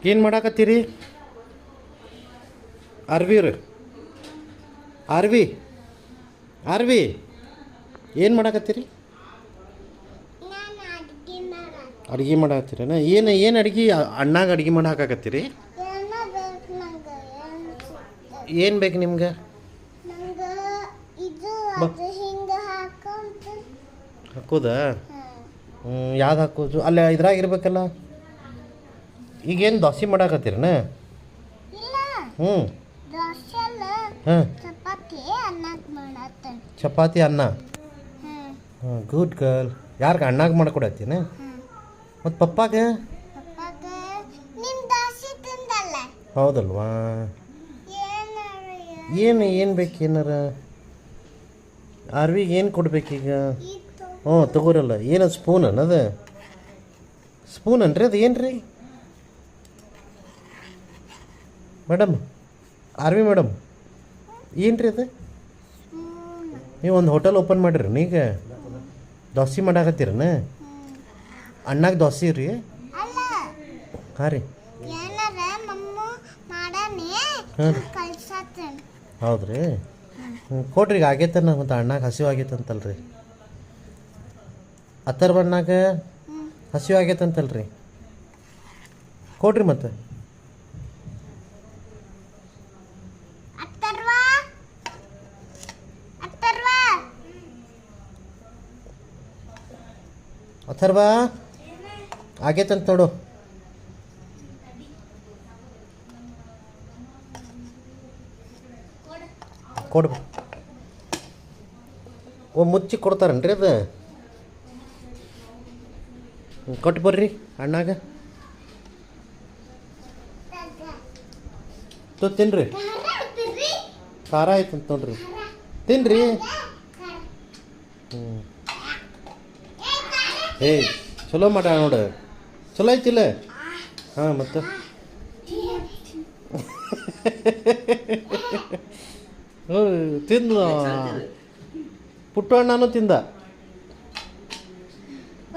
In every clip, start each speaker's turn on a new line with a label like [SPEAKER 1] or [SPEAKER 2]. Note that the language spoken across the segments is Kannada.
[SPEAKER 1] ಏನು ಮಾಡಾಕತ್ತೀರಿ? ಅರ್ವಿರ್ ಆರ್ವಿ ಆರ್ವಿ ಏನು ಮಾಡಾಕತ್ತೀರಿ? ಅಡುಗೆ ಮಾಡಾಕತ್ತೀರೇನ? ಏನು ಅಡುಗೆ ಅಣ್ಣಾಗ ಅಡುಗೆ ಮಾಡಾಕತ್ತೀರಿ? ಏನು ಬೇಕು ನಿಮ್ಗೆ? ಹಾಕೋದಾ? ಯಾವ್ದು ಹಾಕೋದು? ಅಲ್ಲ ಇದ್ರಾಗ ಇರ್ಬೇಕಲ್ಲ. ಈಗೇನು ದೋಸೆ ಮಾಡಾಕತ್ತೀರನ? ಹ್ಞೂ ಹಾಂ, ಚಪಾತಿ ಅನ್ನ. ಹಾಂ, ಗುಡ್ ಗರ್ಲ್. ಯಾರಿಗೆ ಅಣ್ಣಾಗ ಮಾಡ್ಕೊಡತ್ತೀನ? ಮತ್ತು ಪಪ್ಪಾಗ? ಹೌದಲ್ವಾ? ಏನು ಬೇಕು ಏನಾರ? ಆರ್ವಿಗೆ ಏನು ಕೊಡ್ಬೇಕೀಗ? ಹ್ಞೂ ತಗೋರಲ್ಲ. ಏನದು ಸ್ಪೂನ್ ಅನ್ನೋದು? ಸ್ಪೂನ್ ಅನ್ರಿ ಅದು? ಏನು ರೀ ಮೇಡಮ್? ಆರ್ವಿ ಮೇಡಮ್ ಏನು ರೀ ಅದು? ನೀವು ಒಂದು ಹೋಟೆಲ್ ಓಪನ್ ಮಾಡಿರಿ ಈಗ? ದೋಸೆ ಮಾಡಾಕತ್ತೀರನ? ಅಣ್ಣಾಗ ದೋಸೆ ರೀ? ಹಾಂ ರೀ. ಹಾಂ, ಹೌದ್ರಿ. ಕೊಡ್ರಿ. ಈಗ ಆಗೈತನ ಮತ್ತು ಅಣ್ಣಾಗ ಹಸಿವು ಆಗೈತಂತಲ್ರಿ? ಬಣ್ಣಾಗ ಹಸಿವು ಆಗೈತಂತಲ್ರಿ? ಕೊಡ್ರಿ ಮತ್ತೆ. ಅಥರ್ವ ಆಗೈತಂತ ನೋಡು. ಕೊಡ್ಬ ಮುಚ್ಚಿ ಕೊಡ್ತಾರನ್ರಿ ಅದು? ಕೊಟ್ಟು ಬರ್ರಿ ಅಣ್ಣಾಗ. ತಿನ್ರಿ. ಖಾರ ಆಯ್ತಂತ ನೋಡ್ರಿ. ತಿನ್ರಿ. ಹ್ಞೂ, ಏಯ್ ಚಲೋ ಮಾಡ ನೋಡು. ಚಲೋ ಐತಿಲ್ಲ? ಹಾಂ, ಮತ್ತು ತಿಂದ ಪುಟ್ಟು ಅಣ್ಣನೂ ತಿಂದ.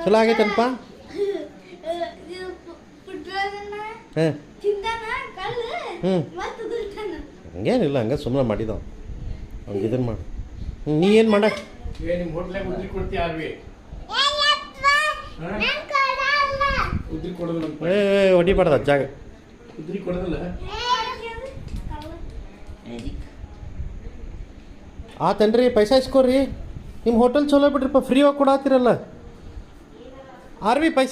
[SPEAKER 1] ಚಲೋ ಆಗೈತನಪ್ಪ? ಹಾಂ, ಹಂಗೇನಿಲ್ಲ, ಹಂಗೆ ಸುಮ್ಮನೆ ಮಾಡಿದವ. ಹಂಗೆ ಇದನ್ನು ಮಾಡು. ನೀ ಏನು ಮಾಡ? ಹೊಡಿಬಾರ್ದ ಜಾಗ. ಆತನ್ರಿ, ಪೈಸಾ ಇಸ್ಕೊರಿ. ನಿಮ್ಮ ಹೋಟೆಲ್ ಚಲೋ ಬಿಡ್ರಿಪ್ಪ, ಫ್ರೀ ಆಗಿ ಕೊಡಾತಿರಲ್ಲ. ಆರ್ವಿ ಪೈಸಾ